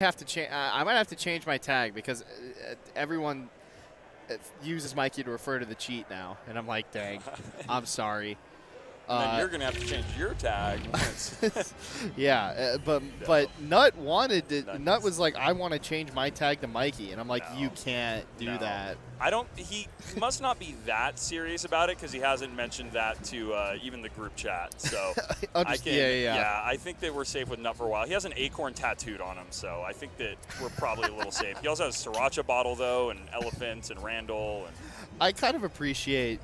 have to change. I might have to change my tag because everyone uses Mikey to refer to the cheat now, and I'm like, dang, I'm sorry. And then you're gonna have to change your tag once. Yeah, but Nut wanted to. Nut was like, I want to change my tag to Mikey, and I'm like, you can't do that. I don't. He must not be that serious about it because he hasn't mentioned that to even the group chat. So I can. Yeah. I think that we're safe with Nut for a while. He has an acorn tattooed on him, so I think that we're probably a little safe. He also has a sriracha bottle though, and elephants and Randall. And I kind of appreciate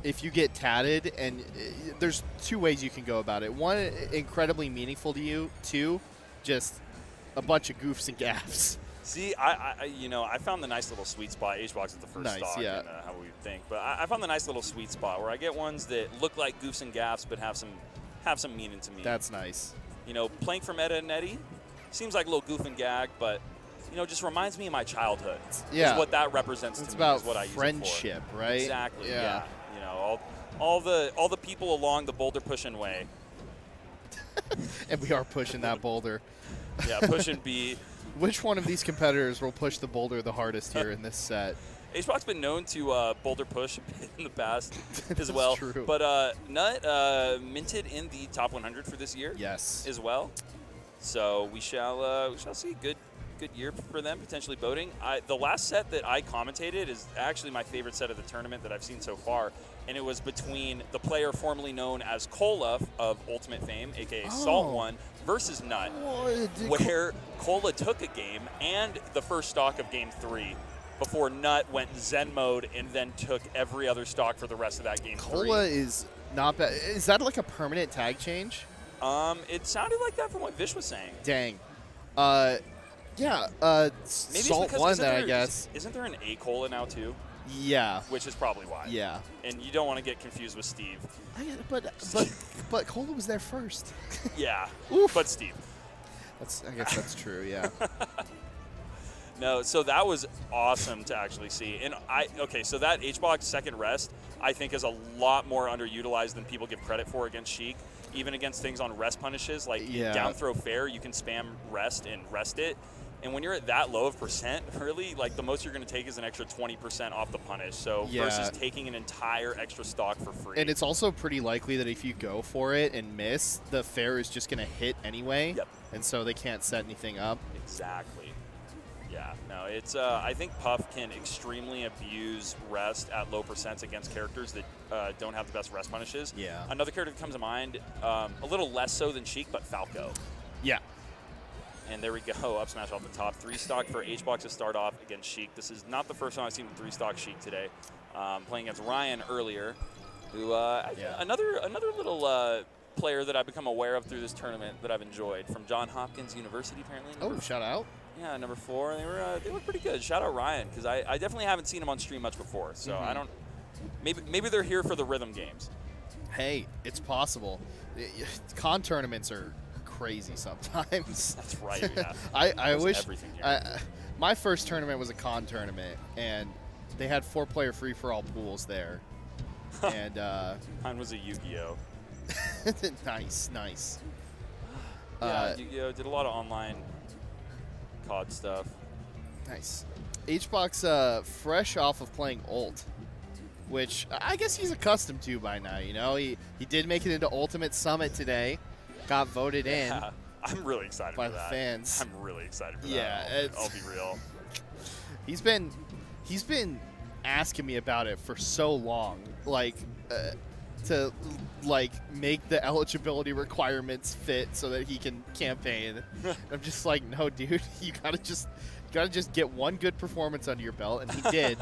if you get tatted, and there's two ways you can go about it. One, incredibly meaningful to you. Two, just a bunch of goofs and gaffs. See, I found the nice little sweet spot. HBox is the first stock, and how we think. But I found the nice little sweet spot where I get ones that look like goofs and gaffs, but have some meaning to me. That's nice. Playing for Meta and Nettie seems like a little goof and gag, but just reminds me of my childhood. Yeah, is what that represents to me. It's about is what I friendship, use it for. right? Exactly. Yeah. All the people along the boulder pushing way. And we are pushing that boulder. Yeah, pushing B. Which one of these competitors will push the boulder the hardest here in this set? HBox been known to boulder push in the past as well. True. But Nut minted in the top 100 for this year. Yes. As well. So we shall see good year for them, potentially boating. The last set that I commentated is actually my favorite set of the tournament that I've seen so far, and it was between the player formerly known as Cola of Ultimate fame, aka Salt One, versus Nut, where Cola took a game and the first stock of game 3 before Nut went Zen mode and then took every other stock for the rest of that game. Cola is not bad. Is that like a permanent tag change? It sounded like that from what Vish was saying. Dang. Yeah, maybe Salt One then, I guess. Isn't there an A Cola now too? Yeah. Which is probably why. Yeah. And you don't want to get confused with Steve. But Cola was there first. Yeah. Oof. But Steve. I guess that's true, yeah. No, so that was awesome to actually see. And so that HBox second rest, I think, is a lot more underutilized than people give credit for against Sheik. Even against things on rest punishes, like down throw fair, you can spam rest and rest it. And when you're at that low of percent, really, like the most you're going to take is an extra 20% off the punish. So versus taking an entire extra stock for free. And it's also pretty likely that if you go for it and miss, the fair is just going to hit anyway. Yep. And so they can't set anything up. Exactly. Yeah, no, it's. I think Puff can extremely abuse rest at low percents against characters that don't have the best rest punishes. Yeah. Another character that comes to mind, a little less so than Sheik, but Falco. Yeah. And there we go, up smash off the top. 3 stock for HBox to start off against Sheik. This is not the first time I've seen 3 stock Sheik today. Playing against Ryan earlier, who another little player that I've become aware of through this tournament that I've enjoyed from Johns Hopkins University apparently. Oh, shout out. Yeah, number 4. They were pretty good. Shout out Ryan because I definitely haven't seen him on stream much before. So I don't. Maybe they're here for the rhythm games. Hey, it's possible. Con tournaments are crazy sometimes. That's right. Yeah. I wish. My first tournament was a con tournament, and they had 4-player free-for-all pools there. And mine was a Yu-Gi-Oh. Nice. Yeah, Yu-Gi-Oh did a lot of online COD stuff. Nice. HBox fresh off of playing ult, which I guess he's accustomed to by now. He did make it into Ultimate Summit today. Got voted in. I'm really excited by for that. The fans. I'm really excited for that. Yeah, I'll be real. He's been asking me about it for so long, to make the eligibility requirements fit so that he can campaign. I'm just like, no, dude, you gotta just get one good performance under your belt, and he did,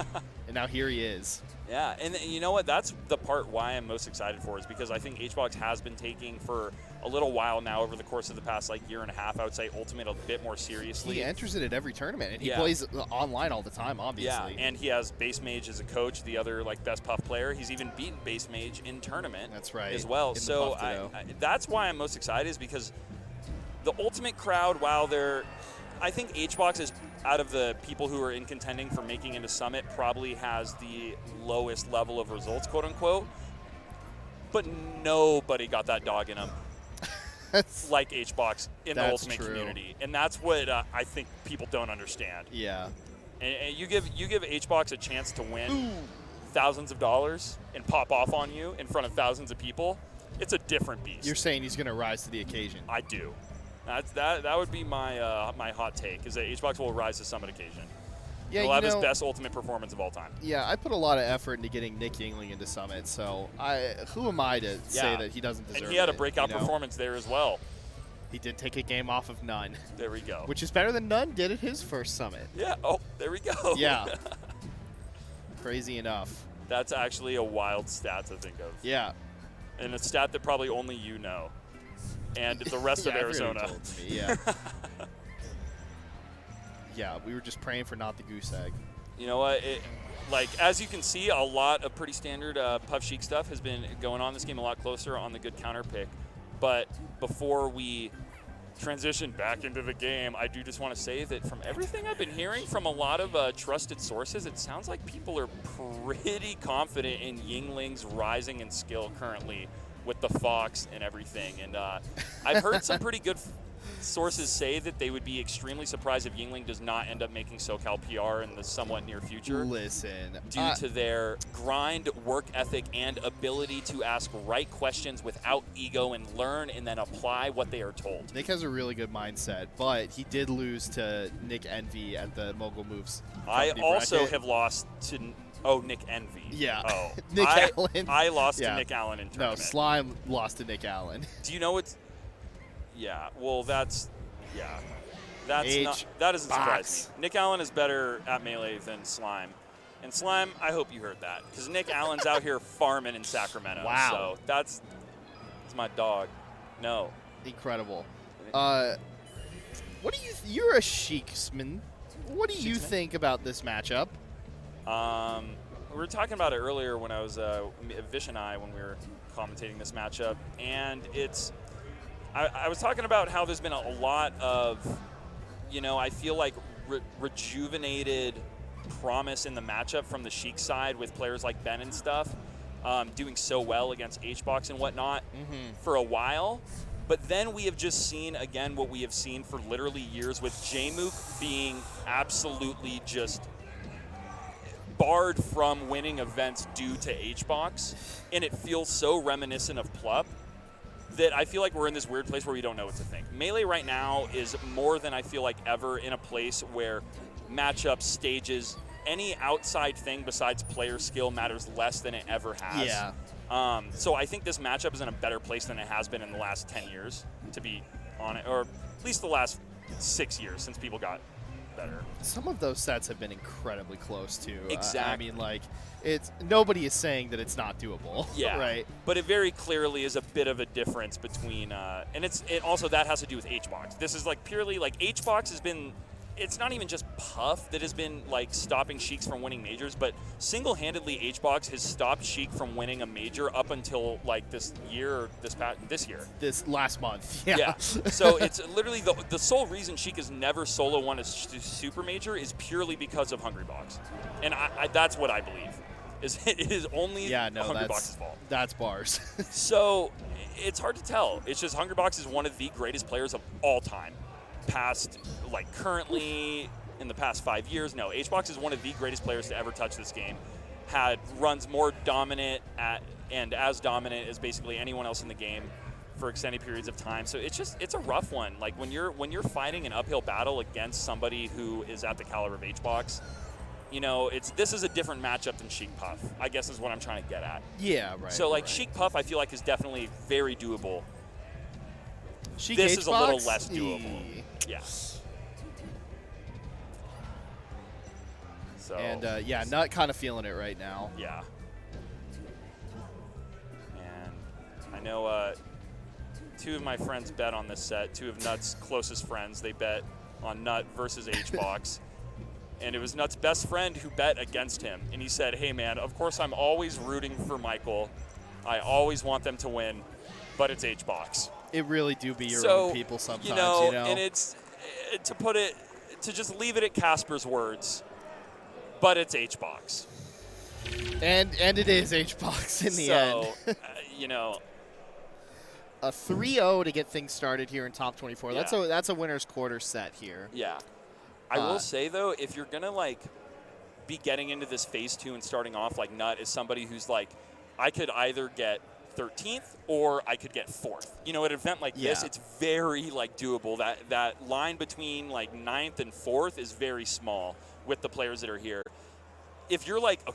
and now here he is. Yeah, and you know what? That's the part why I'm most excited for is because I think HBox has been taking for a little while now over the course of the past year and a half, I would say Ultimate a bit more seriously. He enters it at every tournament, and he plays online all the time, obviously. Yeah, and he has Base Mage as a coach, the other best Puff player. He's even beaten Base Mage in tournament. That's right. As well. So that's why I'm most excited is because the Ultimate crowd, while I think HBox is out of the people who are in contending for making into Summit probably has the lowest level of results, quote unquote. But nobody got that dog in him. like HBox in the That's Ultimate true. community, and that's what I think people don't understand. Yeah. And you give HBox a chance to win thousands of dollars and pop off on you in front of thousands of people. It's a different beast. You're saying he's going to rise to the occasion. I do. That would be my my hot take, is that HBox will rise to some occasion. Yeah, He'll have his best Ultimate performance of all time. Yeah, I put a lot of effort into getting Nick Yingling into Summit, so who am I to say that he doesn't deserve it? And he had a breakout performance there as well. He did take a game off of Nunn. There we go. Which is better than Nunn did at his first Summit. Yeah. Oh, there we go. Yeah. Crazy enough. That's actually a wild stat to think of. Yeah. And a stat that probably only you know. And the rest of Arizona. Told it to me, yeah. Yeah, we were just praying for not the goose egg. You know what? Like, as you can see, a lot of pretty standard Puff Sheik stuff has been going on this game a lot closer on the good counter pick. But before we transition back into the game, I do just want to say that from everything I've been hearing from a lot of trusted sources, it sounds like people are pretty confident in Yingling's rising in skill currently with the Fox and everything. And I've heard some pretty good sources say that they would be extremely surprised if Yingling does not end up making SoCal PR in the somewhat near future. Listen. Due to their grind, work ethic, and ability to ask right questions without ego and learn and then apply what they are told. Nick has a really good mindset, but he did lose to Nick Envy at the Mogul Moves. I also have lost to Nick Envy. Yeah. Oh, Nick Allen. I lost to Nick Allen in tournament. No, Slime lost to Nick Allen. Do you know what's... Yeah, well, that doesn't surprise me. Nick Allen is better at Melee than Slime. And Slime, I hope you heard that, because Nick Allen's out here farming in Sacramento. Wow. So that's my dog. No. Incredible. What do you're a Sheiksman. What do you think about this matchup? We were talking about it earlier when I was, Vish and I, when we were commentating this matchup, and it's... I was talking about how there's been a lot of, I feel like rejuvenated promise in the matchup from the Sheik side with players like Ben and stuff, doing so well against HBox and whatnot for a while. But then we have just seen, again, what we have seen for literally years with Jmook being absolutely just barred from winning events due to HBox. And it feels so reminiscent of Plup that I feel like we're in this weird place where we don't know what to think. Melee right now is more than I feel like ever in a place where matchups, stages, any outside thing besides player skill matters less than it ever has. Yeah. So I think this matchup is in a better place than it has been in the last 10 years, to be on it, or at least the last 6 years since people got better. Some of those sets have been incredibly close too. Exactly. I mean, like, nobody is saying that it's not doable. Yeah. Right. But it very clearly is a bit of a difference between, and it also that has to do with HBox. This is like purely like HBox has been. It's not even just Puff that has been like stopping Sheiks from winning majors, but single-handedly HBox has stopped Sheik from winning a major up until like this year, this year. This last month. Yeah. Yeah. So it's literally the sole reason Sheik has never solo won a super major is purely because of Hungrybox, and that's what I believe. It is only Hungrybox's fault. That's bars. So it's hard to tell. It's just Hungrybox is one of the greatest players of all time. Currently, in the past 5 years, no. HBox is one of the greatest players to ever touch this game. Runs more dominant and as dominant as basically anyone else in the game for extended periods of time. So it's a rough one. Like when you're fighting an uphill battle against somebody who is at the caliber of HBox, this is a different matchup than Sheik Puff, I guess is what I'm trying to get at. Yeah, right. So like right. Sheik Puff, I feel like is definitely very doable. Sheik this HBox? is a little less doable. Yeah. So. And not kind of feeling it right now. Yeah. And I know two of my friends bet on this set. Two of Nut's closest friends. They bet on Nut versus HBox. And it was Nut's best friend who bet against him. And he said, hey, man, of course I'm always rooting for Michael. I always want them to win, but it's HBox. It really do be your own people sometimes, And it's, to just leave it at Casper's words, but it's HBox. And it is HBox in the end. So, a 3-0 to get things started here in top 24. Yeah. That's a winner's quarter set here. Yeah. I will say, though, if you're going to, like, be getting into this phase 2 and starting off, like, Nut is somebody who's, like, I could either get 13th or I could get 4th. You know, at an event like this, it's very, like, doable. That line between, like, 9th and 4th is very small with the players that are here. If you're like, okay,